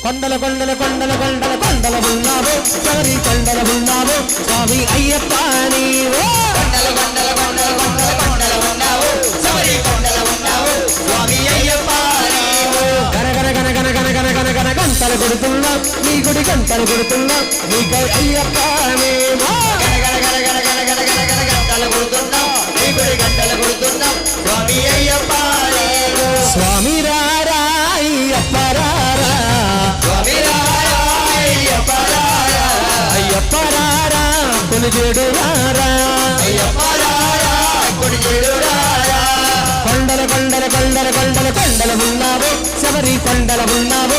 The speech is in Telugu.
కొండల కొండల కొండల కొండల కొండల ఉన్నావు శబరి కొండల ఉన్నావు స్వామి అయ్యప్ప నీవు కొండల కొండల కొండల కొండల కొండల ఉన్నావు శబరి కొండల ఉన్నావు స్వామి అయ్యప్ప నీవు గన గన గన గన గన గన గన గన గంటలు కొడుతున్నా నీ గుడి గంటలు కొడుతున్నా నీకై అయ్యప్ప నీవు గన గన గన గన గన గన గన గన గంటలు కొడుతున్నా నీ గుడి గంటలు కొడుతున్నా స్వామి అయ్యప్ప నీవు స్వామి రారా అయ్యప్ప రారా స్వామి రారా అయ్యప్ప రారా అయ్యప్ప రారా కొనిజేడు రారా అయ్యప్ప రారా కొనిజేడు రారా కొండల కొండల కొండల కొండల కొండల ఉన్నావు శబరి కొండల ఉన్నావు